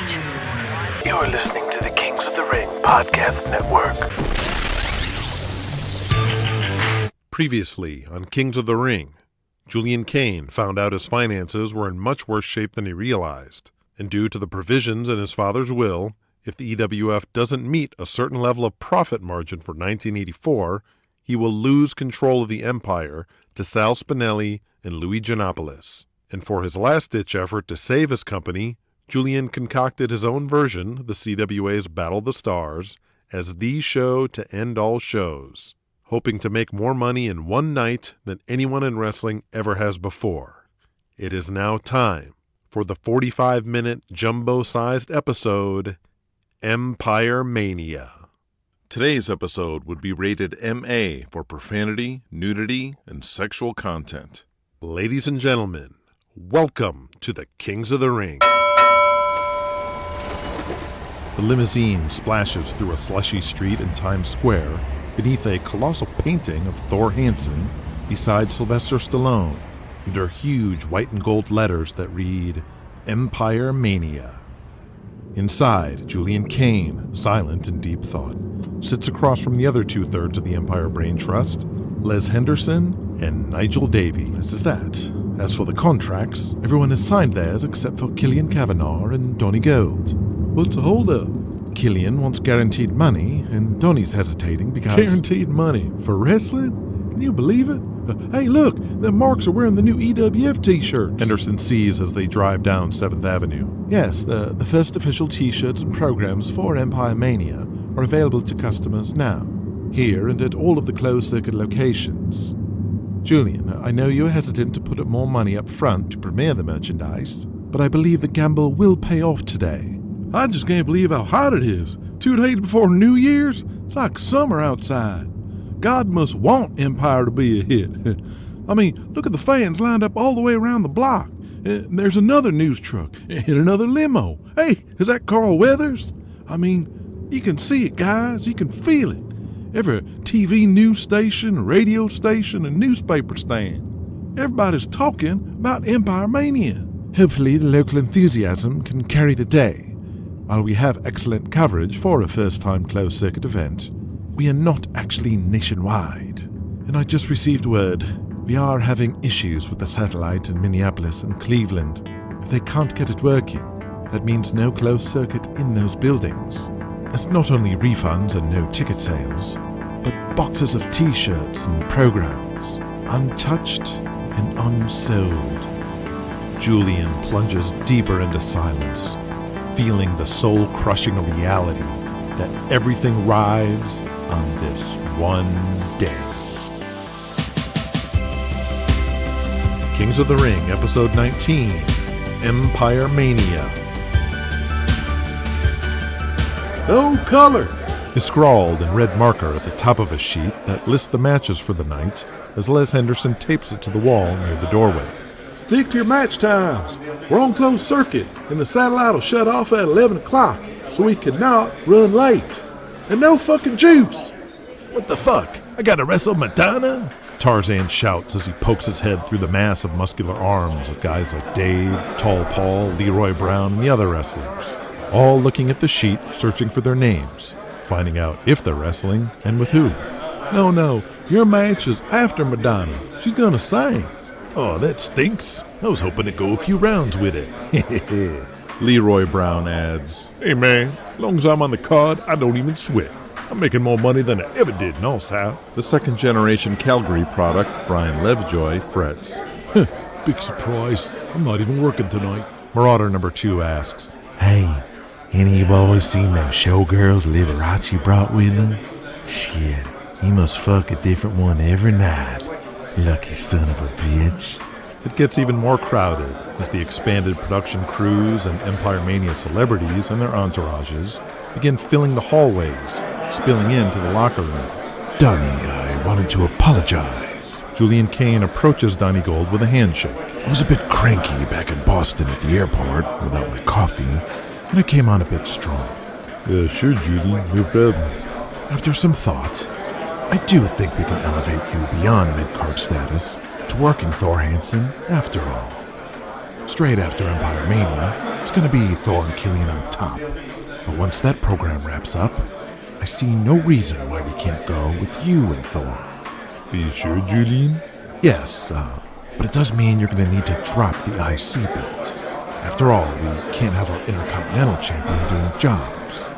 You're listening to the Kings of the Ring Podcast Network. Previously on Kings of the Ring, Julian Kane found out his finances were in much worse shape than he realized, and due to the provisions in his father's will, if the EWF doesn't meet a certain level of profit margin for 1984, he will lose control of the Empire to Sal Spinelli and Louis Giannopoulos. And for his last-ditch effort to save his company, Julian concocted his own version, the CWA's Battle of the Stars, as the show to end all shows, hoping to make more money in one night than anyone in wrestling ever has before. It is now time for the 45-minute jumbo-sized episode, Empire-Mania. Today's episode would be rated MA for profanity, nudity, and sexual content. Ladies and gentlemen, welcome to the Kings of the Ring. The limousine splashes through a slushy street in Times Square beneath a colossal painting of Thor Hansen beside Sylvester Stallone under huge white and gold letters that read Empire-Mania. Inside, Julian Kane, silent in deep thought, sits across from the other two-thirds of the Empire Brain Trust, Les Henderson and Nigel Davies. This is that. As for the contracts, everyone has signed theirs except for Killian Kavanagh and Donnie Gold. What's the holdup? Killian wants guaranteed money, and Donnie's hesitating because... Guaranteed money? For wrestling? Can you believe it? Hey, look! The Marks are wearing the new EWF t-shirts. Henderson sees as they drive down 7th Avenue. Yes, the first official t-shirts and programs for Empire-Mania are available to customers now, here and at all of the closed-circuit locations. Julian, I know you're hesitant to put up more money up front to premiere the merchandise, but I believe the gamble will pay off today. I just can't believe how hot it is. 2 days before New Year's? It's like summer outside. God must want Empire to be a hit. I mean, look at the fans lined up all the way around the block. There's another news truck and another limo. Hey, is that Carl Weathers? I mean, you can see it, guys. You can feel it. Every TV news station, radio station, and newspaper stand. Everybody's talking about Empire-Mania. Hopefully the local enthusiasm can carry the day. While we have excellent coverage for a first-time closed-circuit event, we are not actually nationwide. And I just received word we are having issues with the satellite in Minneapolis and Cleveland. If they can't get it working, that means no closed circuit in those buildings. That's not only refunds and no ticket sales, but boxes of t-shirts and programs, untouched and unsold. Julian plunges deeper into silence, feeling the soul-crushing reality that everything rides on this one day. Kings of the Ring, Episode 19, Empire-Mania. No color is scrawled in red marker at the top of a sheet that lists the matches for the night as Les Henderson tapes it to the wall near the doorway. Stick to your match times. We're on closed circuit, and the satellite will shut off at 11 o'clock, so we cannot run late. And no fucking juice. What the fuck? I gotta wrestle Madonna? Tarzan shouts as he pokes his head through the mass of muscular arms of guys like Dave, Tall Paul, Leroy Brown, and the other wrestlers, all looking at the sheet, searching for their names, finding out if they're wrestling and with who. No, your match is after Madonna. She's gonna sing. Oh, that stinks. I was hoping to go a few rounds with it. Leroy Brown adds, Hey man, as long as I'm on the card, I don't even sweat. I'm making more money than I ever did in All South. The second-generation Calgary product, Brian Lovejoy, frets. Big surprise. I'm not even working tonight. Marauder number 2 asks, Hey, any of you boys seen them showgirls Liberace brought with him? Shit, he must fuck a different one every night. Lucky son of a bitch. It gets even more crowded as the expanded production crews and Empire-Mania celebrities and their entourages begin filling the hallways, spilling into the locker room. Donnie, I wanted to apologize. Julian Kane approaches Donnie Gold with a handshake. I was a bit cranky back in Boston at the airport without my coffee, and I came on a bit strong. Sure, Julian, no problem. After some thought, I do think we can elevate you beyond mid-card status to working Thor Hansen after all. straight after Empire-Mania, it's gonna be Thor and Killian on top. But once that program wraps up, I see no reason why we can't go with you and Thor. Are you sure, Julian? Yes, but it does mean you're gonna need to drop the IC belt. After all, we can't have our Intercontinental Champion doing jobs,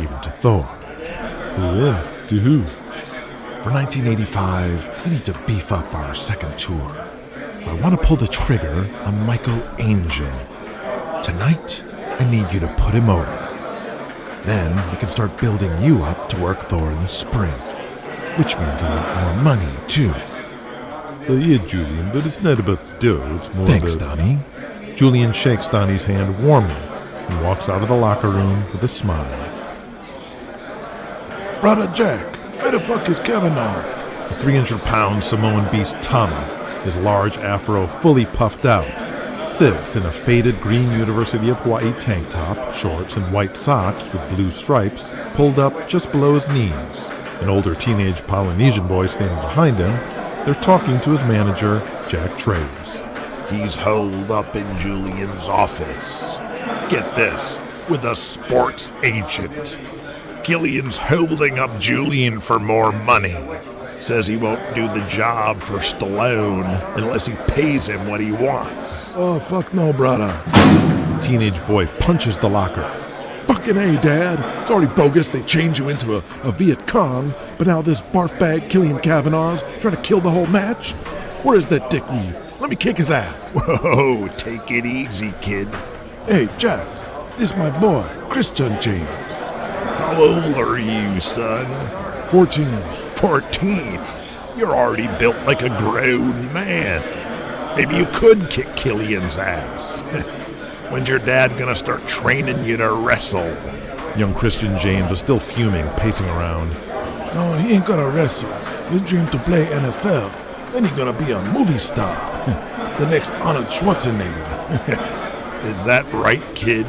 even to Thor. Who then? To who? For 1985, we need to beef up our second tour. So I want to pull the trigger on Michael Angel. Tonight, I need you to put him over. Then we can start building you up to work Thor in the spring, which means a lot more money, too. Yeah, Julian, but it's not about the dough, it's more Thanks, about... Donnie. Julian shakes Donnie's hand warmly and walks out of the locker room with a smile. Brother Jack, where the fuck is Kavanaugh? The 300-pound Samoan beast Tommy, his large afro fully puffed out, sits in a faded green University of Hawaii tank top, shorts, and white socks with blue stripes pulled up just below his knees. An older teenage Polynesian boy standing behind him, they're talking to his manager, Jack Trades. He's holed up in Julian's office. Get this, with a sports agent. Killian's holding up Julian for more money. Says he won't do the job for Stallone unless he pays him what he wants. Oh, fuck no, brother. The teenage boy punches the locker. Fucking A, Dad. It's already bogus they changed you into a Viet Cong, but now this barf bag Killian Kavanaugh's trying to kill the whole match? Where is that dickweed? Let me kick his ass. Whoa, take it easy, kid. Hey, Jack, this is my boy, Christian James. How old are you, son? 14. 14? You're already built like a grown man. Maybe you could kick Killian's ass. When's your dad gonna start training you to wrestle? Young Christian James is still fuming, pacing around. No, he ain't gonna wrestle. He dreamed to play NFL. Then he's gonna be a movie star. The next Arnold Schwarzenegger. Is that right, kid?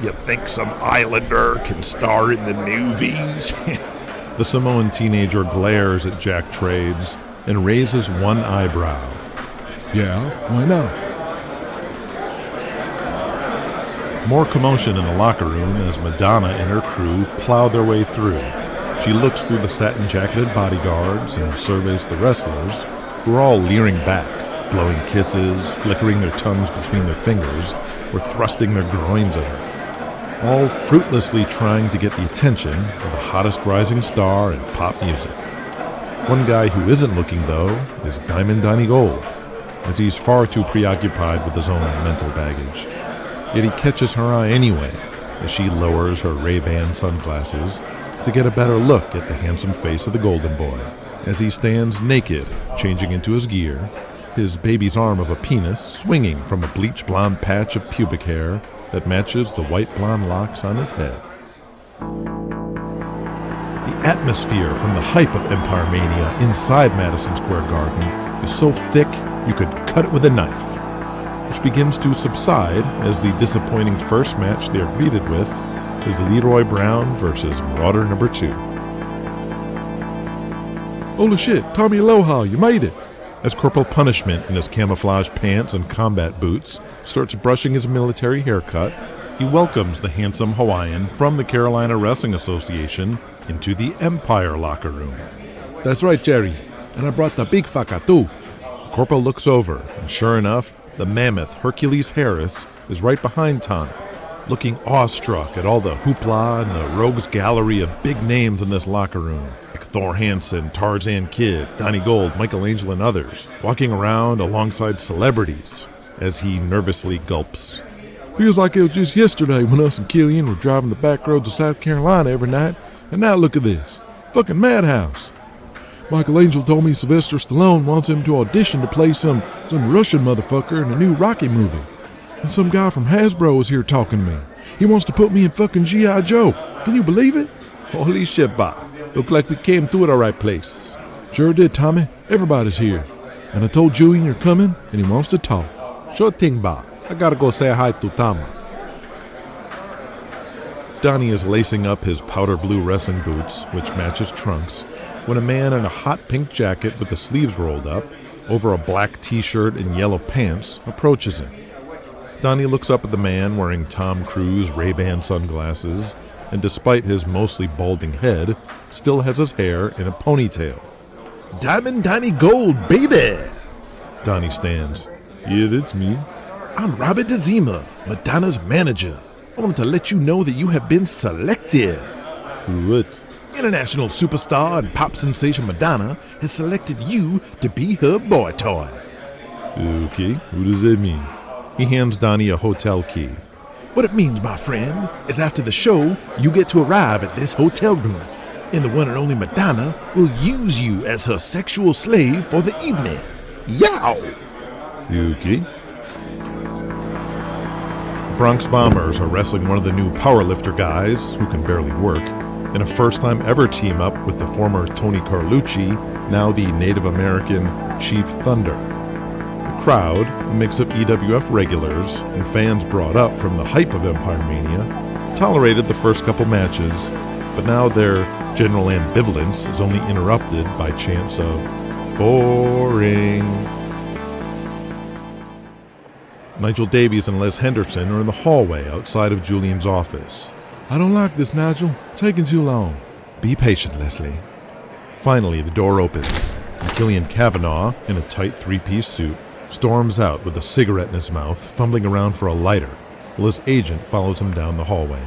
You think some islander can star in the movies? The Samoan teenager glares at Jack Trades and raises one eyebrow. Yeah, why not? More commotion in the locker room as Madonna and her crew plow their way through. She looks through the satin-jacketed bodyguards and surveys the wrestlers, who are all leering back, blowing kisses, flickering their tongues between their fingers, or thrusting their groins at her, all fruitlessly trying to get the attention of the hottest rising star in pop music. One guy who isn't looking, though, is Diamond Donnie Gold, as he's far too preoccupied with his own mental baggage. Yet he catches her eye anyway, as she lowers her Ray-Ban sunglasses to get a better look at the handsome face of the Golden Boy, as he stands naked, changing into his gear, his baby's arm of a penis swinging from a bleach blonde patch of pubic hair that matches the white blonde locks on his head. The atmosphere from the hype of Empire-Mania inside Madison Square Garden is so thick you could cut it with a knife, which begins to subside as the disappointing first match they are greeted with is Leroy Brown versus Marauder number 2. Holy shit, Tommy Aloha, you made it. As Corporal Punishment in his camouflage pants and combat boots starts brushing his military haircut, he welcomes the handsome Hawaiian from the Carolina Wrestling Association into the Empire locker room. That's right, Jerry. And I brought the big faka too. Corporal looks over, and sure enough, the mammoth Hercules Harris is right behind Tommy, looking awestruck at all the hoopla and the rogues gallery of big names in this locker room, like Thor Hansen, Tarzan Kid, Donnie Gold, Michael Angel, and others, walking around alongside celebrities as he nervously gulps. Feels like it was just yesterday when us and Killian were driving the back roads of South Carolina every night, and now look at this. Fucking madhouse. Michael Angel told me Sylvester Stallone wants him to audition to play some Russian motherfucker in a new Rocky movie. And some guy from Hasbro is here talking to me. He wants to put me in fucking G.I. Joe. Can you believe it? Holy shit, Ba. Look like we came to the right place. Sure did, Tommy. Everybody's here. And I told Julian you're coming, and he wants to talk. Sure thing, Ba. I gotta go say hi to Tama. Donnie is lacing up his powder blue wrestling boots, which match his trunks, when a man in a hot pink jacket with the sleeves rolled up over a black t-shirt and yellow pants approaches him. Donnie looks up at the man wearing Tom Cruise Ray-Ban sunglasses, and despite his mostly balding head, still has his hair in a ponytail. Diamond Donnie Gold, baby! Donnie stands. Yeah, that's me. I'm Robert DeZima, Madonna's manager. I wanted to let you know that you have been selected. For what? International superstar and pop sensation Madonna has selected you to be her boy toy. Okay, what does that mean? He hands Donnie a hotel key. What it means, my friend, is after the show, you get to arrive at this hotel room, and the one and only Madonna will use you as her sexual slave for the evening. Yow! Okay. The Bronx Bombers are wrestling one of the new powerlifter guys, who can barely work, in a first-time ever team-up with the former Tony Carlucci, now the Native American Chief Thunder. The crowd, a mix of EWF regulars and fans brought up from the hype of Empire-Mania, tolerated the first couple matches, but now their general ambivalence is only interrupted by chants of boring. Nigel Davies and Les Henderson are in the hallway outside of Julian's office. I don't like this, Nigel. Taking too long. Be patient, Leslie. Finally, the door opens, and Killian Cavanaugh, in a tight three-piece suit, storms out with a cigarette in his mouth, fumbling around for a lighter, while his agent follows him down the hallway.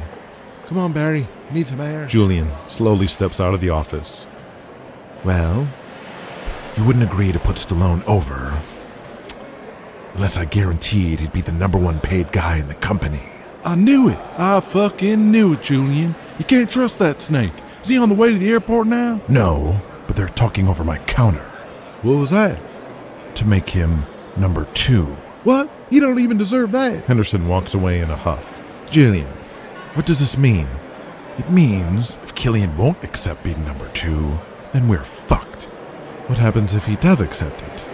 Come on, Barry. Need some air. Julian slowly steps out of the office. Well, you wouldn't agree to put Stallone over unless I guaranteed he'd be the #1 paid guy in the company. I knew it. I fucking knew it, Julian. You can't trust that snake. Is he on the way to the airport now? No, but they're talking over my counter. What was that? To make him #2. What? He don't even deserve that. Henderson walks away in a huff. Julian, what does this mean? It means if Killian won't accept being #2, then we're fucked. What happens if he does accept it?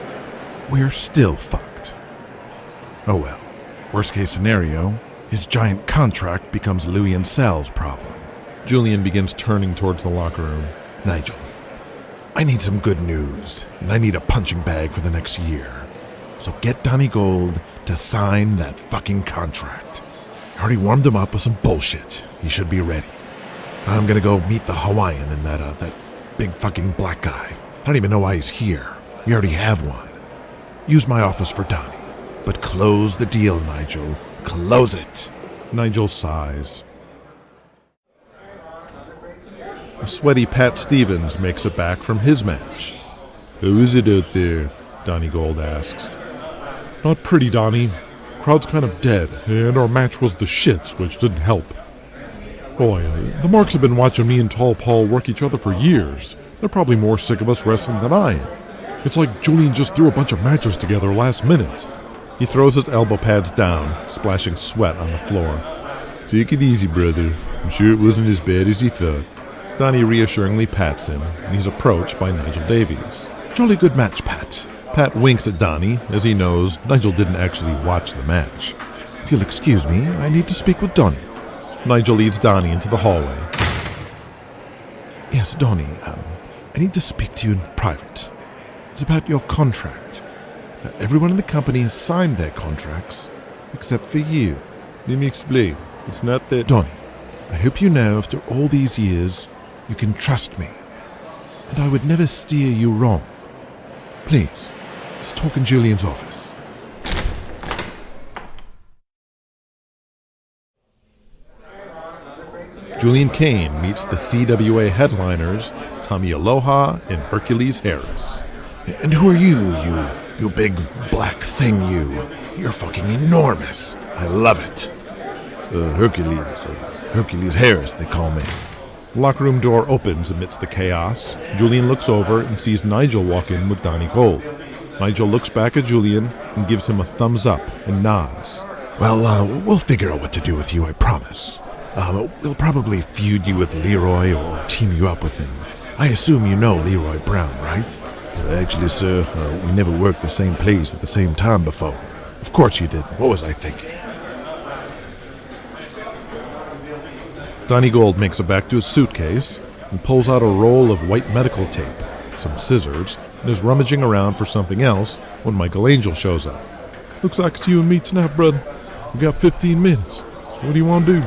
We're still fucked. Oh well, worst case scenario, his giant contract becomes Louis and Sal's problem. Julian begins turning towards the locker room. Nigel, I need some good news, and I need a punching bag for the next year. So get Donnie Gold to sign that fucking contract. I already warmed him up with some bullshit. He should be ready. I'm gonna go meet the Hawaiian and that big fucking black guy. I don't even know why he's here. We already have one. Use my office for Donnie. But close the deal, Nigel. Close it. Nigel sighs. A sweaty Pat Stevens makes it back from his match. Who is it out there? Donnie Gold asks. Not pretty, Donnie. Crowd's kind of dead, and our match was the shits, which didn't help. Boy, the Marks have been watching me and Tall Paul work each other for years. They're probably more sick of us wrestling than I am. It's like Julian just threw a bunch of matches together last minute. He throws his elbow pads down, splashing sweat on the floor. Take it easy, brother. I'm sure it wasn't as bad as he thought. Donnie reassuringly pats him, and he's approached by Nigel Davies. Jolly good match, Pat. Pat winks at Donnie, as he knows Nigel didn't actually watch the match. If you'll excuse me, I need to speak with Donnie. Nigel leads Donnie into the hallway. Yes, Donnie, I need to speak to you in private. It's about your contract. Everyone in the company has signed their contracts, except for you. Let me explain. It's not that... Donnie, I hope you know after all these years, you can trust me. And I would never steer you wrong. Please, let's talk in Julian's office. Julian Kane meets the CWA headliners, Tommy Aloha and Hercules Harris. And who are you big black thing, you? You're fucking enormous. I love it. Hercules Harris, they call me. The locker room door opens amidst the chaos. Julian looks over and sees Nigel walk in with Donnie Gold. Nigel looks back at Julian and gives him a thumbs up and nods. Well, we'll figure out what to do with you, I promise. We'll probably feud you with Leroy or team you up with him. I assume you know Leroy Brown, right? Actually, sir, we never worked the same place at the same time before. Of course you did. What was I thinking? Donnie Gold makes it back to his suitcase and pulls out a roll of white medical tape, some scissors, and is rummaging around for something else when Michael Angel shows up. Looks like it's you and me tonight, brother. We got 15 minutes. What do you want to do?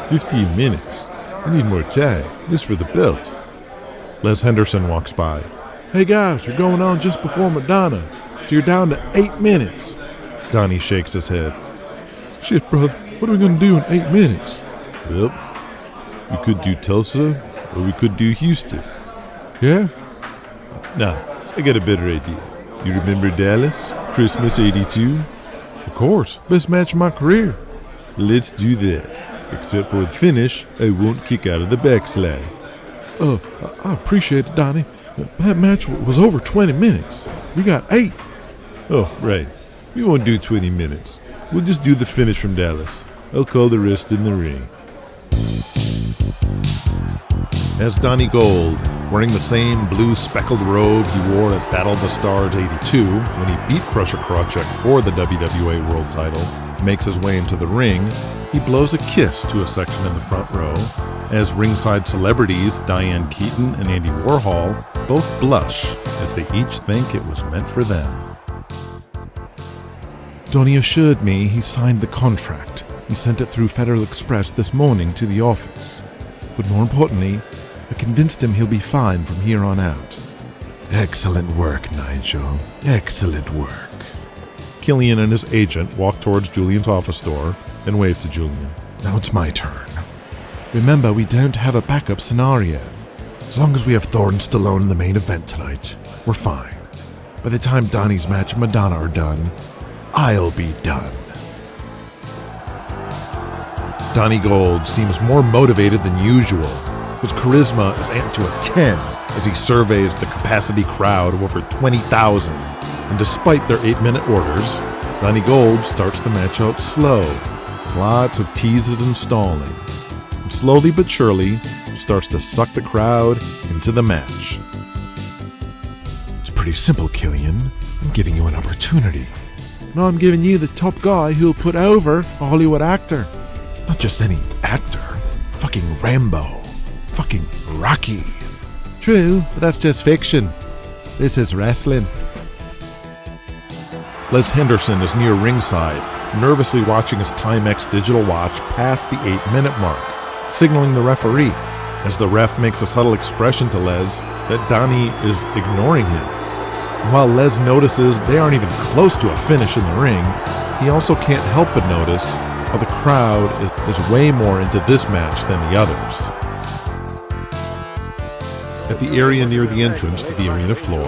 15 minutes? I need more time. This for the belt. Les Henderson walks by. Hey guys, you're going on just before Madonna, so you're down to 8 minutes. Donnie shakes his head. Shit, brother, what are we going to do in 8 minutes? Well, we could do Tulsa, or we could do Houston. Yeah? Nah, I got a better idea. You remember Dallas? Christmas '82? Of course. Best match of my career. Let's do that. Except for the finish, I won't kick out of the backslide. I appreciate it, Donnie. That match was over 20 minutes. We got 8. Oh, right. We won't do 20 minutes. We'll just do the finish from Dallas. I'll call the rest in the ring. As Donnie Gold, wearing the same blue speckled robe he wore at Battle of the Stars '82 when he beat Crusher Krawcheck for the WWA World title, makes his way into the ring, he blows a kiss to a section in the front row, as ringside celebrities Diane Keaton and Andy Warhol both blush as they each think it was meant for them. Donnie assured me he signed the contract. He sent it through Federal Express this morning to the office. But more importantly, I convinced him he'll be fine from here on out. Excellent work, Nigel. Excellent work. Killian and his agent walk towards Julian's office door and wave to Julian. Now it's my turn. Remember, we don't have a backup scenario. As long as we have Thor and Stallone in the main event tonight, we're fine. By the time Donnie's match and Madonna are done, I'll be done. Donnie Gold seems more motivated than usual. His charisma is amped to a 10 as he surveys the capacity crowd of over 20,000. And despite their 8-minute orders, Donnie Gold starts the match out slow, with lots of teases and stalling. And slowly but surely, starts to suck the crowd into the match. It's pretty simple, Killian. I'm giving you an opportunity. No, I'm giving you the top guy who'll put over a Hollywood actor. Not just any actor. Fucking Rambo. Fucking Rocky. True, but that's just fiction. This is wrestling. Les Henderson is near ringside, nervously watching his Timex digital watch past the 8-minute mark, signaling the referee, as the ref makes a subtle expression to Les that Donnie is ignoring him. And while Les notices they aren't even close to a finish in the ring, he also can't help but notice how the crowd is way more into this match than the others. At the area near the entrance to the arena floor,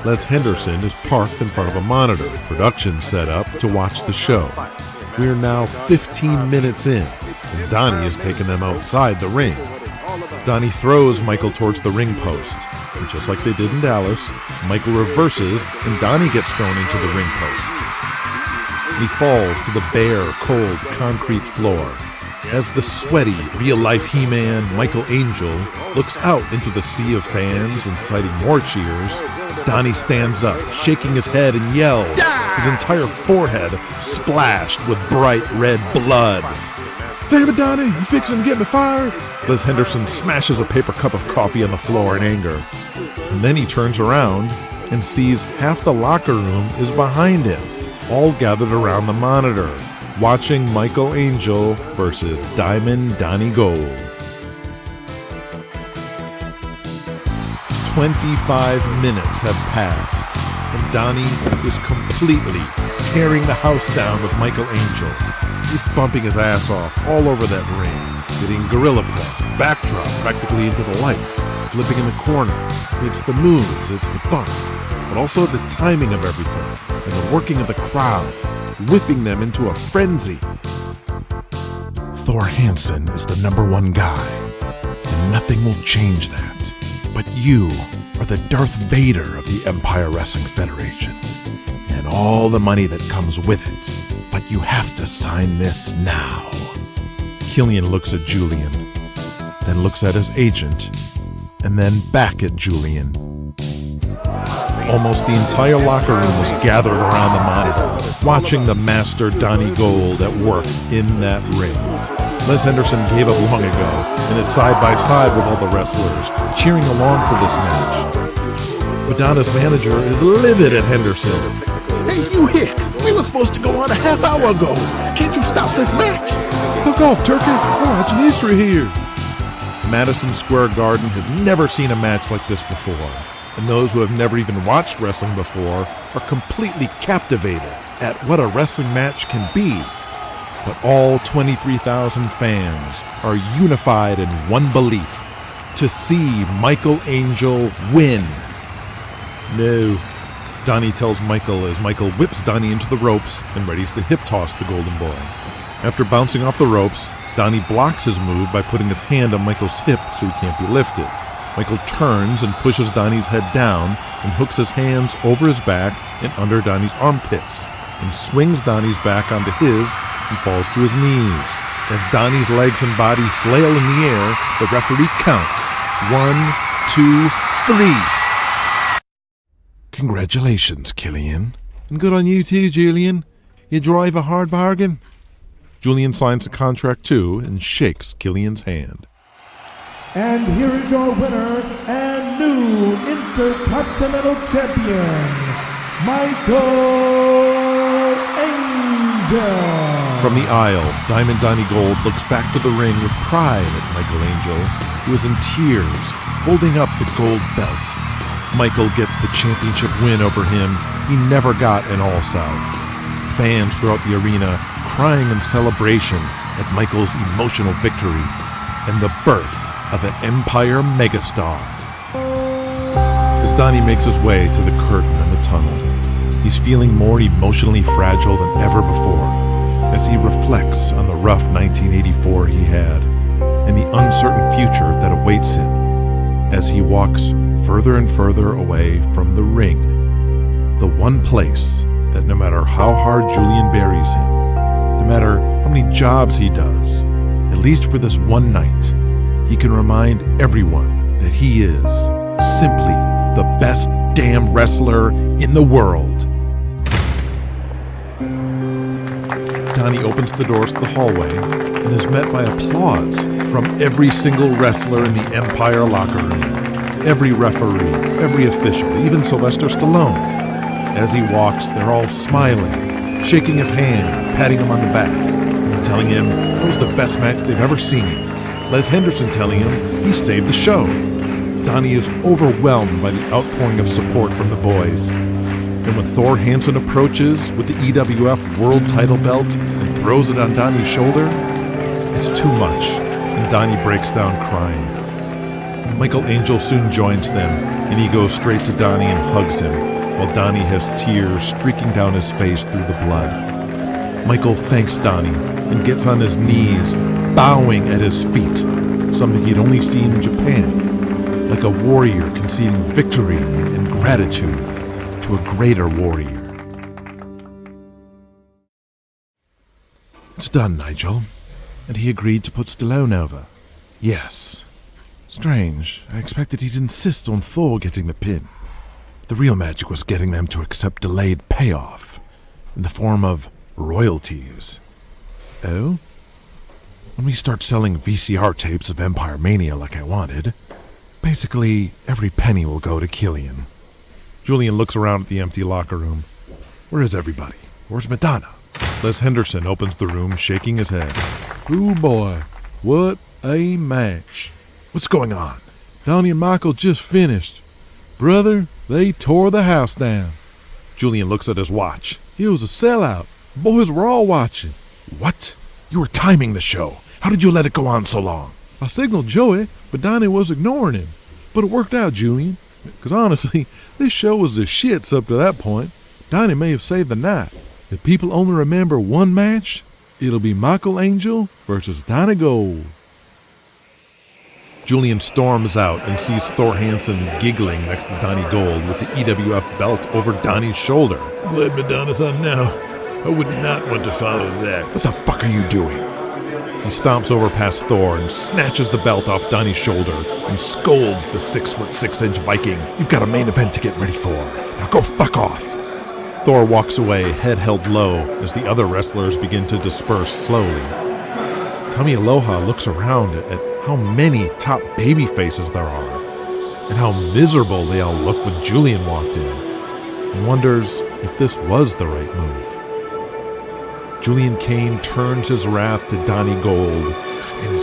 Les Henderson is parked in front of a monitor, production set up to watch the show. We are now 15 minutes in, and Donnie has taken them outside the ring. Donnie throws Michael towards the ring post, and just like they did in Dallas, Michael reverses and Donnie gets thrown into the ring post. He falls to the bare, cold, concrete floor. As the sweaty, real-life He-Man, Michael Angel, looks out into the sea of fans, inciting more cheers, Donnie stands up, shaking his head and yells, his entire forehead splashed with bright red blood. Damn it, Donnie, you fixing to get me fired? Les Henderson smashes a paper cup of coffee on the floor in anger. And then he turns around and sees half the locker room is behind him, all gathered around the monitor, watching Michael Angel versus Diamond Donnie Gold. 25 minutes have passed, and Donnie is completely tearing the house down with Michael Angel. He's bumping his ass off all over that ring, getting gorilla press, backdrop practically into the lights, flipping in the corner. It's the moves, it's the bumps, but also the timing of everything, and the working of the crowd, whipping them into a frenzy. Thor Hansen is the #1 guy, and nothing will change that. But you are the Darth Vader of the Empire Wrestling Federation, and all the money that comes with it. But you have to sign this now. Killian looks at Julian, then looks at his agent, and then back at Julian. Almost the entire locker room was gathered around the monitor, watching the master Donnie Gold at work in that ring. Les Henderson gave up long ago and is side by side with all the wrestlers, cheering along for this match. Madonna's manager is livid at Henderson. Hey, you hick! We were was supposed to go on a half hour ago. Can't you stop this match? Fuck off, Turkey. We're watching history here. Madison Square Garden has never seen a match like this before, and those who have never even watched wrestling before are completely captivated at what a wrestling match can be. But all 23,000 fans are unified in one belief: to see Michael Angel win. No, Donnie tells Michael as Michael whips Donnie into the ropes and readies to hip toss the Golden Boy. After bouncing off the ropes, Donnie blocks his move by putting his hand on Michael's hip so he can't be lifted. Michael turns and pushes Donnie's head down and hooks his hands over his back and under Donnie's armpits and swings Donnie's back onto his and falls to his knees. As Donnie's legs and body flail in the air, the referee counts. 1, 2, 3. Congratulations, Killian. And good on you too, Julian. You drive a hard bargain. Julian signs the contract too and shakes Killian's hand. And here is your winner and new Intercontinental Champion, Michael Angel. From the aisle, Diamond Donnie Gold looks back to the ring with pride at Michael Angel, who is in tears, holding up the gold belt. Michael gets the championship win over him he never got in All South. Fans throughout the arena crying in celebration at Michael's emotional victory and the birth of an Empire megastar. As Donnie makes his way to the curtain and the tunnel, he's feeling more emotionally fragile than ever before as he reflects on the rough 1984 he had and the uncertain future that awaits him as he walks further and further away from the ring, the one place that no matter how hard Julian buries him, no matter how many jobs he does, at least for this one night, he can remind everyone that he is simply the best damn wrestler in the world. Donnie opens the doors to the hallway and is met by applause from every single wrestler in the Empire locker room, every referee, every official, even Sylvester Stallone. As he walks, they're all smiling, shaking his hand, patting him on the back, and telling him that was the best match they've ever seen. Les Henderson telling him he saved the show. Donnie is overwhelmed by the outpouring of support from the boys. And when Thor Hansen approaches with the EWF World Title belt and throws it on Donnie's shoulder, it's too much, and Donnie breaks down crying. Michael Angel soon joins them, and he goes straight to Donnie and hugs him, while Donnie has tears streaking down his face through the blood. Michael thanks Donnie and gets on his knees, bowing at his feet, something he'd only seen in Japan, like a warrior conceding victory and gratitude to a greater warrior. It's done, Nigel. And he agreed to put Stallone over. Yes. Strange. I expected he'd insist on Thor getting the pin. The real magic was getting them to accept delayed payoff in the form of royalties. Oh? When we start selling VCR tapes of Empire-Mania like I wanted, basically every penny will go to Killian. Julian looks around at the empty locker room. Where is everybody? Where's Madonna? Les Henderson opens the room, shaking his head. Ooh boy, what a match. What's going on? Donnie and Michael just finished. Brother, they tore the house down. Julian looks at his watch. It was a sellout. Boys were all watching. What? You were timing the show. How did you let it go on so long? I signaled Joey, but Donnie was ignoring him. But it worked out, Julian. Because honestly, this show was the shits up to that point. Donnie may have saved the night. If people only remember one match, it'll be Michael Angel versus Donnie Gold. Julian storms out and sees Thor Hansen giggling next to Donnie Gold with the EWF belt over Donnie's shoulder. Glad Madonna's on now. I would not want to follow that. What the fuck are you doing? He stomps over past Thor and snatches the belt off Donnie's shoulder and scolds the 6'6" Viking. You've got a main event to get ready for. Now go fuck off. Thor walks away, head held low, as the other wrestlers begin to disperse slowly. Tommy Aloha looks around at how many top baby faces there are, and how miserable they all look when Julian walked in, and wonders if this was the right move. Julian Kane turns his wrath to Donnie Gold. And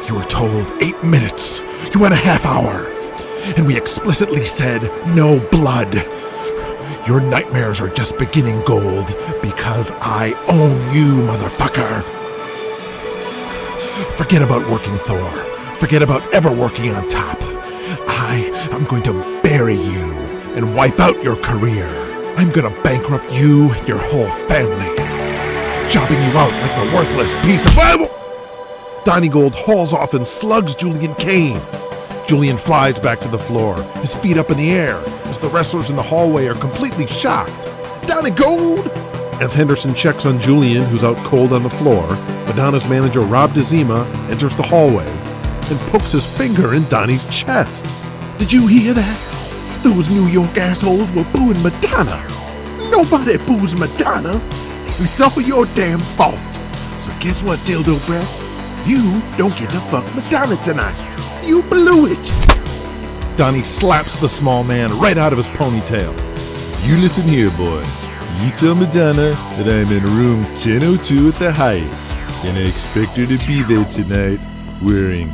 you were told 8 minutes. You went a half hour. And we explicitly said no blood. Your nightmares are just beginning, Gold, because I own you, motherfucker. Forget about working Thor. Forget about ever working on top. I'm going to bury you and wipe out your career. I'm going to bankrupt you and your whole family, chopping you out like the worthless piece of... Donnie Gold hauls off and slugs Julian Kane. Julian flies back to the floor, his feet up in the air, as the wrestlers in the hallway are completely shocked. Donnie Gold! As Henderson checks on Julian, who's out cold on the floor, Madonna's manager Rob DeZima enters the hallway and pokes his finger in Donnie's chest. Did you hear that? Those New York assholes were booing Madonna. Nobody boos Madonna. It's all your damn fault. So guess what, dildo breath? You don't get to fuck Madonna tonight. You blew it. Donnie slaps the small man right out of his ponytail. You listen here, boy. You tell Madonna that I'm in room 1002 at the Hyatt, and I expect her to be there tonight wearing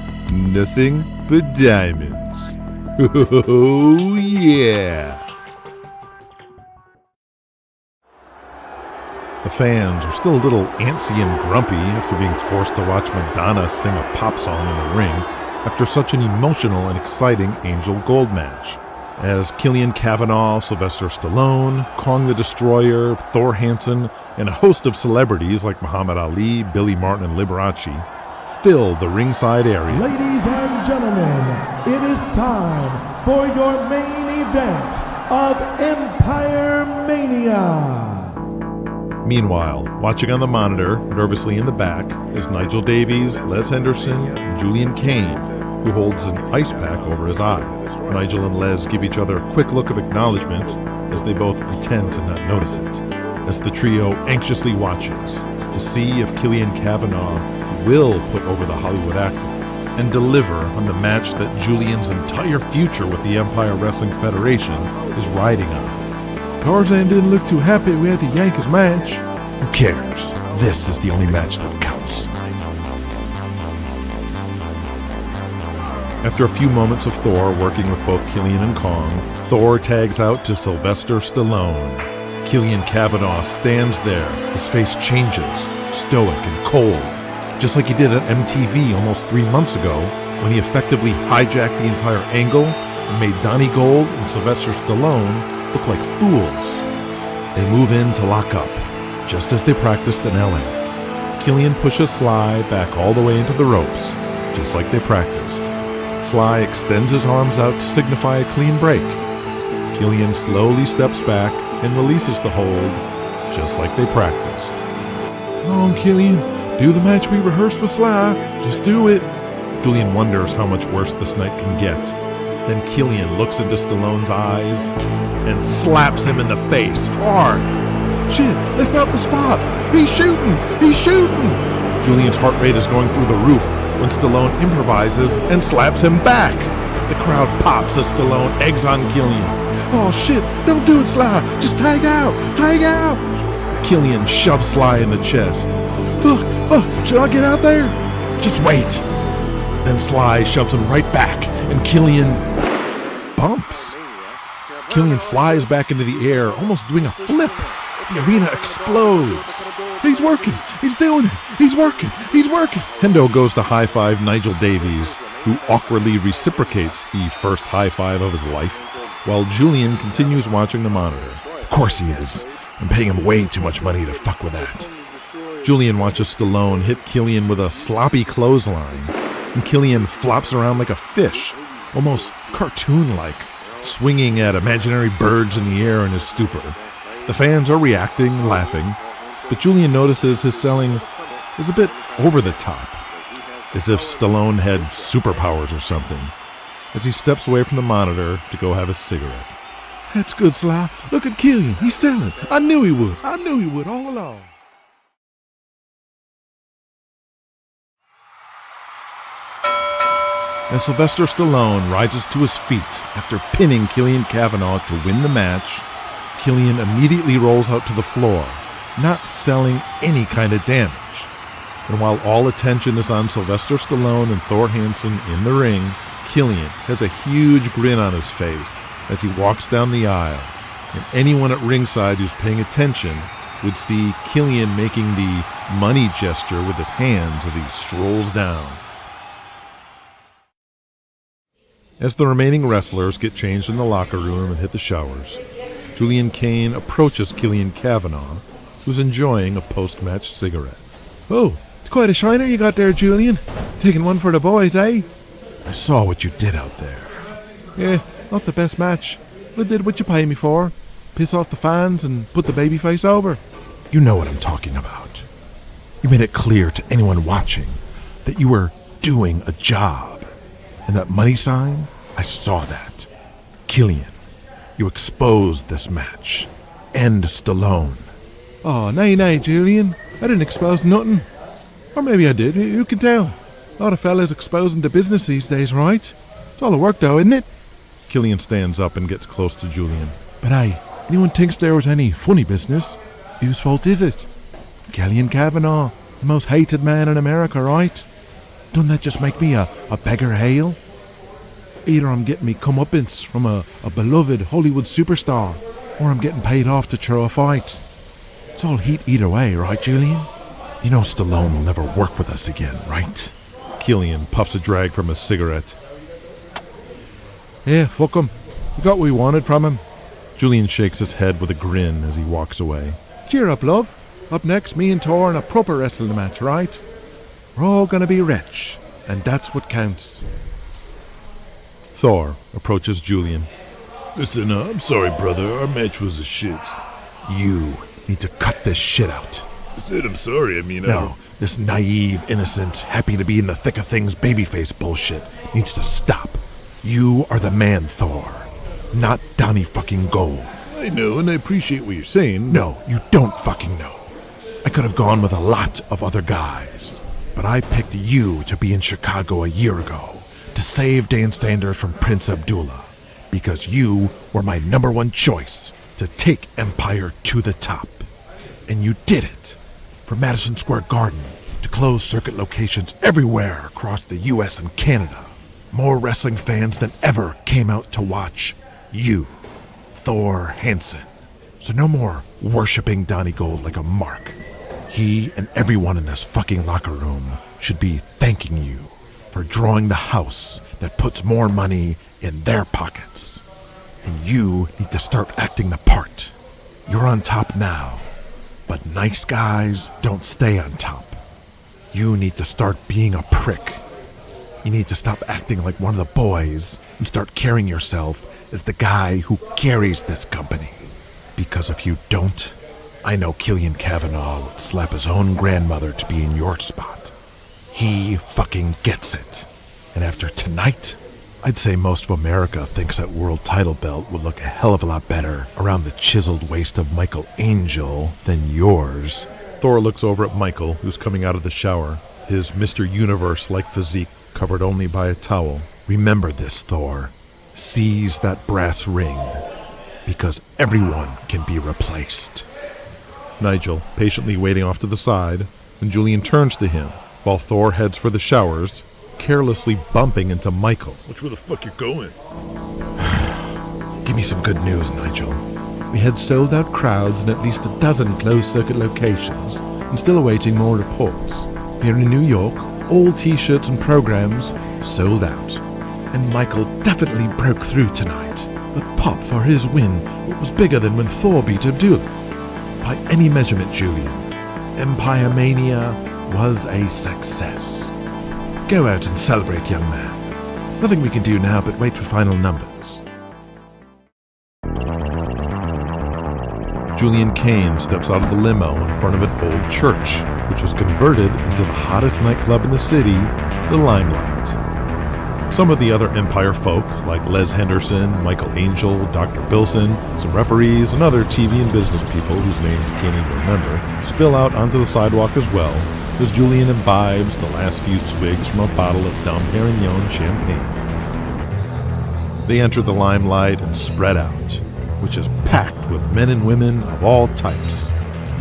nothing but diamonds. Oh, yeah. The fans are still a little antsy and grumpy after being forced to watch Madonna sing a pop song in the ring after such an emotional and exciting Angel Gold match. As Killian Cavanaugh, Sylvester Stallone, Kong the Destroyer, Thor Hansen, and a host of celebrities like Muhammad Ali, Billy Martin, and Liberace fill the ringside area. Ladies and gentlemen, it is time for your main event of Empire-Mania. Meanwhile, watching on the monitor, nervously in the back, is Nigel Davies, Les Henderson, and Julian Kane, who holds an ice pack over his eye. Nigel and Les give each other a quick look of acknowledgement as they both pretend to not notice it, as the trio anxiously watches to see if Killian Cavanaugh will put over the Hollywood actor and deliver on the match that Julian's entire future with the Empire Wrestling Federation is riding on. Tarzan didn't look too happy we had to yank his match. Who cares? This is the only match that counts. After a few moments of Thor working with both Killian and Kong, Thor tags out to Sylvester Stallone. Killian Cavanaugh stands there, his face changes, stoic and cold, just like he did on MTV almost 3 months ago when he effectively hijacked the entire angle and made Donnie Gold and Sylvester Stallone look like fools. They move in to lock up, just as they practiced in LA. Killian pushes Sly back all the way into the ropes, just like they practiced. Sly extends his arms out to signify a clean break. Killian slowly steps back and releases the hold, just like they practiced. Come on, Killian. Do the match we rehearsed with Sly. Just do it. Julian wonders how much worse this night can get. Then Killian looks into Stallone's eyes and slaps him in the face hard. Shit, that's not the spot. He's shooting. He's shooting. Julian's heart rate is going through the roof when Stallone improvises and slaps him back. The crowd pops as Stallone eggs on Killian. Oh shit, don't do it, Sly. Just tag out. Tag out. Killian shoves Sly in the chest. Fuck, should I get out there? Just wait. Then Sly shoves him right back, and Killian bumps. Killian flies back into the air, almost doing a flip. The arena explodes. He's working. He's doing it. He's working. He's working. Hendo goes to high-five Nigel Davies, who awkwardly reciprocates the first high-five of his life, while Julian continues watching the monitor. Of course he is. I'm paying him way too much money to fuck with that. Julian watches Stallone hit Killian with a sloppy clothesline, and Killian flops around like a fish, almost cartoon-like, swinging at imaginary birds in the air in his stupor. The fans are reacting, laughing, but Julian notices his selling is a bit over the top, as if Stallone had superpowers or something, as he steps away from the monitor to go have a cigarette. That's good, Sly. Look at Killian. He's selling. I knew he would. I knew he would all along. As Sylvester Stallone rises to his feet after pinning Killian Cavanaugh to win the match, Killian immediately rolls out to the floor, not selling any kind of damage. And while all attention is on Sylvester Stallone and Thor Hansen in the ring, Killian has a huge grin on his face as he walks down the aisle, and anyone at ringside who's paying attention would see Killian making the money gesture with his hands as he strolls down. As the remaining wrestlers get changed in the locker room and hit the showers, Julian Kane approaches Killian Cavanaugh, who's enjoying a post-match cigarette. Oh, it's quite a shiner you got there, Julian. Taking one for the boys, eh? I saw what you did out there. Yeah, not the best match, but I did what you pay me for. Piss off the fans and put the babyface over. You know what I'm talking about. You made it clear to anyone watching that you were doing a job. And that money sign, I saw that. Killian, you exposed this match. End Stallone. Oh, nay, Julian. I didn't expose nothing. Or maybe I did, who can tell? A lot of fellas exposing the business these days, right? It's all the work though, isn't it? Killian stands up and gets close to Julian. But hey, anyone thinks there was any funny business, whose fault is it? Killian Cavanaugh, the most hated man in America, right? Doesn't that just make me a beggar hail? Either I'm getting me comeuppance from a beloved Hollywood superstar, or I'm getting paid off to throw a fight. It's all heat either way, right, Julian? You know Stallone will never work with us again, right? Killian puffs a drag from his cigarette. Yeah, fuck him. We got what we wanted from him. Julian shakes his head with a grin as he walks away. Cheer up, love. Up next, me and Thor in a proper wrestling match, right? We're all gonna be rich, and that's what counts. Thor approaches Julian. Listen, I'm sorry, brother. Our match was a shits. You need to cut this shit out. I said I'm sorry. I mean, No, this naive, innocent, happy to be in the thick of things babyface bullshit needs to stop. You are the man, Thor, not Donnie fucking Gold. I know, and I appreciate what you're saying. No, you don't fucking know. I could have gone with a lot of other guys, but I picked you to be in Chicago a year ago to save Dan Sanders from Prince Abdullah, because you were my number one choice to take Empire to the top. And you did it. From Madison Square Garden to closed circuit locations everywhere across the US and Canada. More wrestling fans than ever came out to watch you, Thor Hansen. So no more worshipping Donnie Gold like a mark. He and everyone in this fucking locker room should be thanking you for drawing the house that puts more money in their pockets. And you need to start acting the part. You're on top now, but nice guys don't stay on top. You need to start being a prick. You need to stop acting like one of the boys and start carrying yourself as the guy who carries this company. Because if you don't, I know Killian Cavanaugh would slap his own grandmother to be in your spot. He fucking gets it. And after tonight, I'd say most of America thinks that world title belt would look a hell of a lot better around the chiseled waist of Michael Angel than yours. Thor looks over at Michael, who's coming out of the shower, his Mr. Universe-like physique covered only by a towel. Remember this, Thor. Seize that brass ring, because everyone can be replaced. Nigel, patiently waiting off to the side, when Julian turns to him, while Thor heads for the showers, carelessly bumping into Michael. Watch where the fuck you're going. Give me some good news, Nigel. We had sold out crowds in at least a dozen closed circuit locations and still awaiting more reports. Here in New York, all t-shirts and programs sold out. And Michael definitely broke through tonight. The pop for his win was bigger than when Thor beat Abdullah. By any measurement, Julian, Empire-Mania was a success. Go out and celebrate, young man. Nothing we can do now but wait for final numbers. Julian Kane steps out of the limo in front of an old church, which was converted into the hottest nightclub in the city, the Limelight. Some of the other Empire folk, like Les Henderson, Michael Angel, Dr. Bilson, some referees, and other TV and business people whose names you can't even remember, spill out onto the sidewalk as well, as Julian imbibes the last few swigs from a bottle of Dom Perignon champagne. They enter the Limelight and spread out, which is packed with men and women of all types.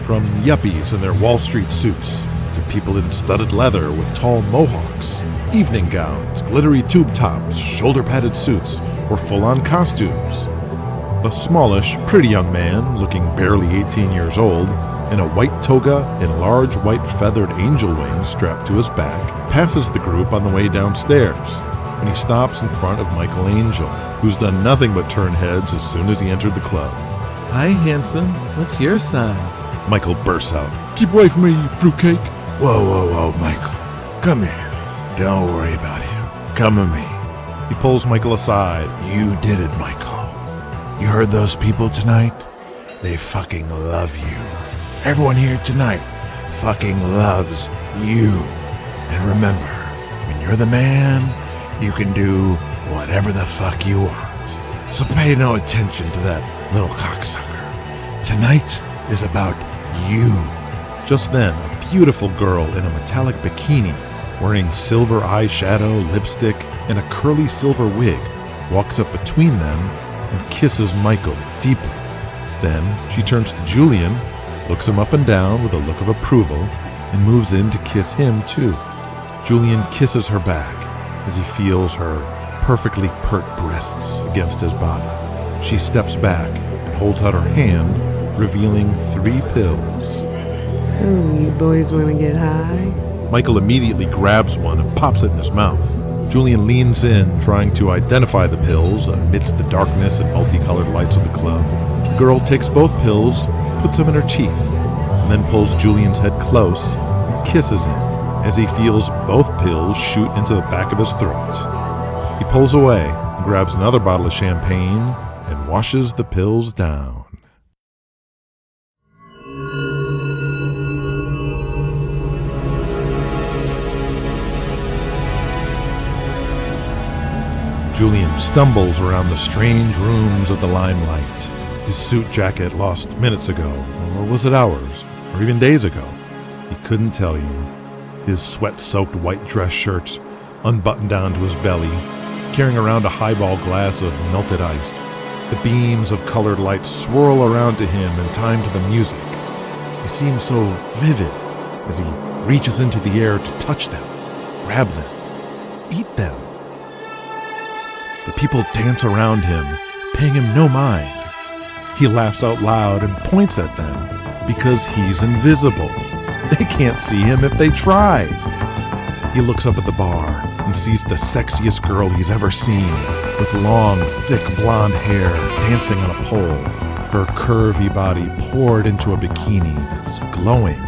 From yuppies in their Wall Street suits to people in studded leather with tall mohawks, evening gowns, glittery tube tops, shoulder-padded suits, or full-on costumes. A smallish, pretty young man, looking barely 18 years old, in a white toga and large white feathered angel wings strapped to his back, passes the group on the way downstairs when he stops in front of Michael Angel, who's done nothing but turn heads as soon as he entered the club. Hi, handsome. What's your sign? Michael bursts out. Keep away from me, you fruitcake. Whoa, Michael. Come here. Don't worry about him. Come with me. He pulls Michael aside. You did it, Michael. You heard those people tonight? They fucking love you. Everyone here tonight fucking loves you. And remember, when you're the man, you can do whatever the fuck you want. So pay no attention to that little cocksucker. Tonight is about you. Just then, a beautiful girl in a metallic bikini, wearing silver eyeshadow, lipstick, and a curly silver wig, walks up between them and kisses Michael deeply. Then she turns to Julian, looks him up and down with a look of approval, and moves in to kiss him too. Julian kisses her back as he feels her perfectly pert breasts against his body. She steps back and holds out her hand, revealing 3 pills. So, you boys want to get high? Michael immediately grabs one and pops it in his mouth. Julian leans in, trying to identify the pills amidst the darkness and multicolored lights of the club. The girl takes both pills, puts them in her teeth, and then pulls Julian's head close and kisses him as he feels both pills shoot into the back of his throat. He pulls away and grabs another bottle of champagne and washes the pills down. Julian stumbles around the strange rooms of the limelight. His suit jacket lost minutes ago, or was it hours, or even days ago? He couldn't tell you. His sweat-soaked white dress shirt, unbuttoned down to his belly, carrying around a highball glass of melted ice. The beams of colored light swirl around to him in time to the music. They seem so vivid as he reaches into the air to touch them, grab them, eat them. The people dance around him, paying him no mind. He laughs out loud and points at them because he's invisible. They can't see him if they tried. He looks up at the bar and sees the sexiest girl he's ever seen, with long, thick blonde hair dancing on a pole, her curvy body poured into a bikini that's glowing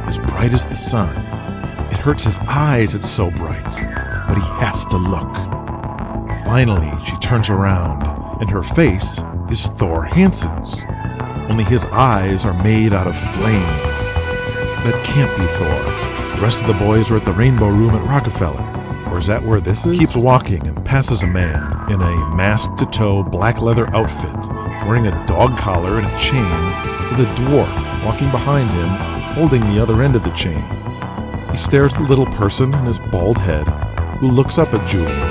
as bright as the sun. It hurts his eyes, it's so bright, but he has to look. Finally, she turns around, and her face is Thor Hansen's. Only his eyes are made out of flame. That can't be Thor. The rest of the boys are at the Rainbow Room at Rockefeller. Or is that where this is? He keeps walking and passes a man in a mask-to-toe black leather outfit, wearing a dog collar and a chain, with a dwarf walking behind him, holding the other end of the chain. He stares at the little person in his bald head, who looks up at Julian.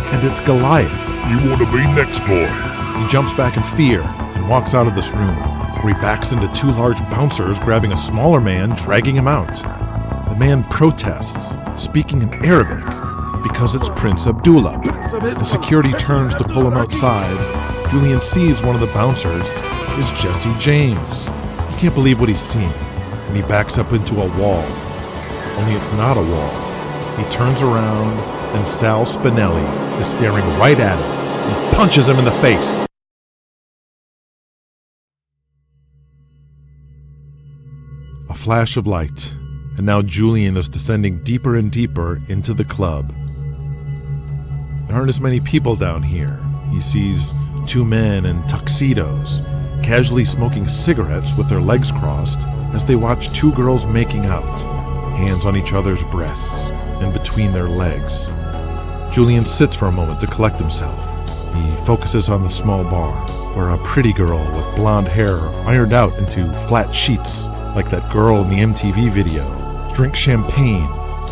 And it's Goliath. You want to be next, boy? He jumps back in fear and walks out of this room, where he backs into 2 large bouncers grabbing a smaller man, dragging him out. The man protests, speaking in Arabic, because it's Prince Abdullah. The security turns to pull him outside. Julian sees one of the bouncers is Jesse James. He can't believe what he's seeing, and he backs up into a wall. Only it's not a wall. He turns around, and Sal Spinelli is staring right at him and punches him in the face. A flash of light, and now Julian is descending deeper and deeper into the club. There aren't as many people down here. He sees 2 men in tuxedos, casually smoking cigarettes with their legs crossed as they watch 2 girls making out, hands on each other's breasts and between their legs. Julian sits for a moment to collect himself. He focuses on the small bar, where a pretty girl with blonde hair ironed out into flat sheets, like that girl in the MTV video, drinks champagne,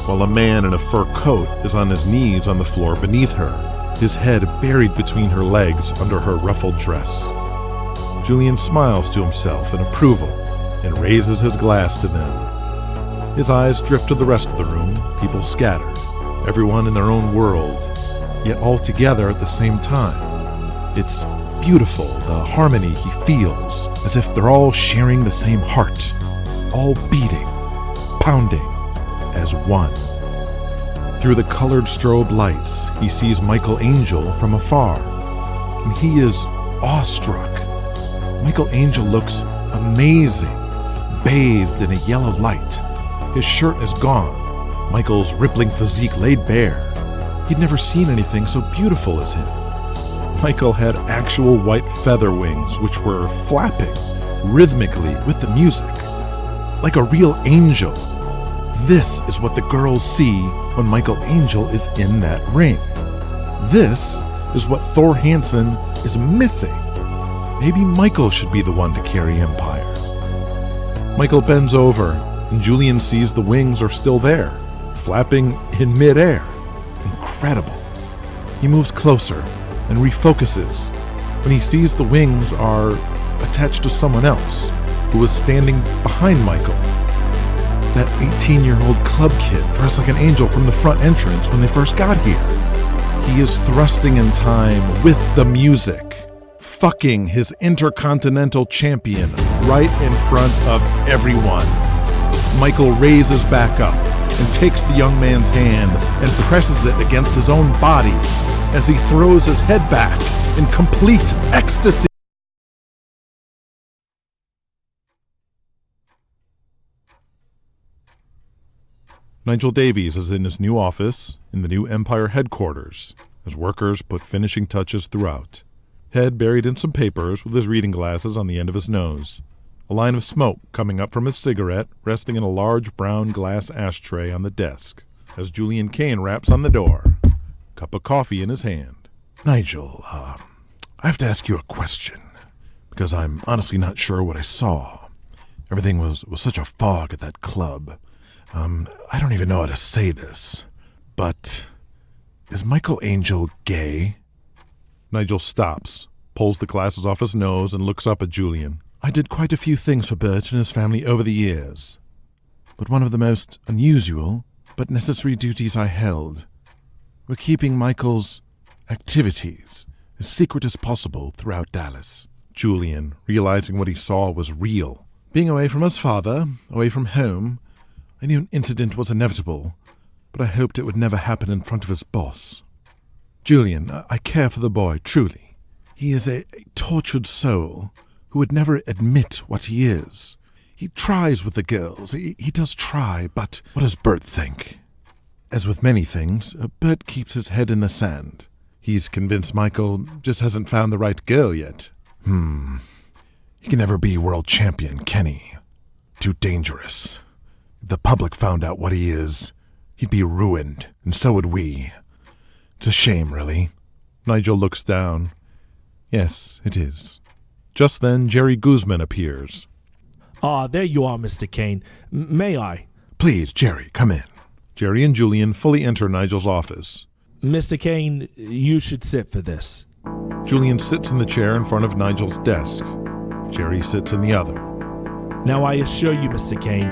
while a man in a fur coat is on his knees on the floor beneath her, his head buried between her legs under her ruffled dress. Julian smiles to himself in approval and raises his glass to them. His eyes drift to the rest of the room. People scatter, everyone in their own world, yet all together at the same time. It's beautiful, the harmony he feels, as if they're all sharing the same heart, all beating, pounding, as one. Through the colored strobe lights, he sees Michael-Angel from afar, and he is awestruck. Michael-Angel looks amazing, bathed in a yellow light. His shirt is gone, Michael's rippling physique laid bare. He'd never seen anything so beautiful as him. Michael had actual white feather wings, which were flapping rhythmically with the music, like a real angel. This is what the girls see when Michael-Angel is in that ring. This is what Thor Hansen is missing. Maybe Michael should be the one to carry Empire. Michael bends over, and Julian sees the wings are still there, flapping in midair. Incredible. He moves closer and refocuses when he sees the wings are attached to someone else who is standing behind Michael. That 18-year-old club kid dressed like an angel from the front entrance when they first got here. He is thrusting in time with the music, fucking his intercontinental champion right in front of everyone. Michael raises back up and takes the young man's hand and presses it against his own body as he throws his head back in complete ecstasy. Nigel Davies is in his new office in the new Empire headquarters as workers put finishing touches throughout. Head buried in some papers with his reading glasses on the end of his nose. A line of smoke coming up from his cigarette resting in a large brown glass ashtray on the desk as Julian Kane raps on the door, cup of coffee in his hand. Nigel, I have to ask you a question, because I'm honestly not sure what I saw. Everything was such a fog at that club. I don't even know how to say this, but is Michael-Angel gay? Nigel stops, pulls the glasses off his nose, and looks up at Julian. I did quite a few things for Bert and his family over the years, but one of the most unusual but necessary duties I held were keeping Michael's activities as secret as possible throughout Dallas. Julian, realizing what he saw was real. Being away from his father, away from home, I knew an incident was inevitable, but I hoped it would never happen in front of his boss. Julian, I care for the boy, truly. He is a tortured soul who would never admit what he is. He tries with the girls. He does try, but what does Bert think? As with many things, Bert keeps his head in the sand. He's convinced Michael just hasn't found the right girl yet. He can never be world champion, can he? Too dangerous. If the public found out what he is, he'd be ruined, and so would we. It's a shame, really. Nigel looks down. Yes, it is. Just then, Jerry Guzman appears. There you are, Mr. Kane. May I? Please, Jerry, come in. Jerry and Julian fully enter Nigel's office. Mr. Kane, you should sit for this. Julian sits in the chair in front of Nigel's desk. Jerry sits in the other. Now, I assure you, Mr. Kane,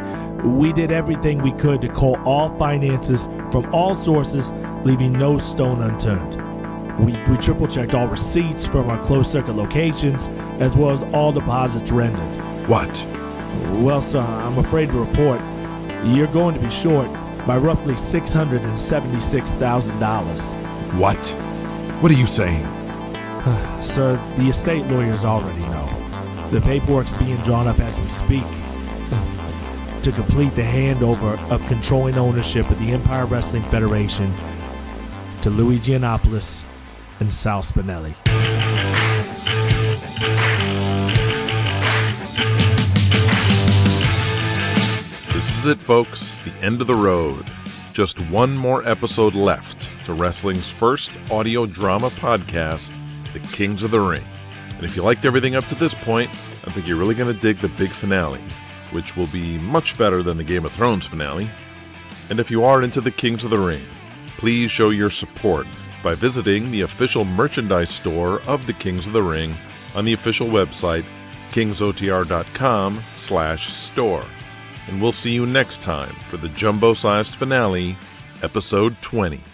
we did everything we could to call all finances from all sources, leaving no stone unturned. We triple-checked all receipts from our closed-circuit locations, as well as all deposits rendered. What? Well, sir, I'm afraid to report you're going to be short by roughly $676,000. What? What are you saying? Sir, the estate lawyers already know. The paperwork's being drawn up as we speak to complete the handover of controlling ownership of the Empire Wrestling Federation to Louis Giannopoulos and Sal Spinelli. This is it, folks. The end of the road. Just one more episode left to wrestling's first audio drama podcast, The Kings of the Ring. And if you liked everything up to this point, I think you're really going to dig the big finale, which will be much better than the Game of Thrones finale. And if you are into The Kings of the Ring, please show your support by visiting the official merchandise store of The Kings of the Ring on the official website, kingsotr.com/store. And we'll see you next time for the jumbo-sized finale, episode 20.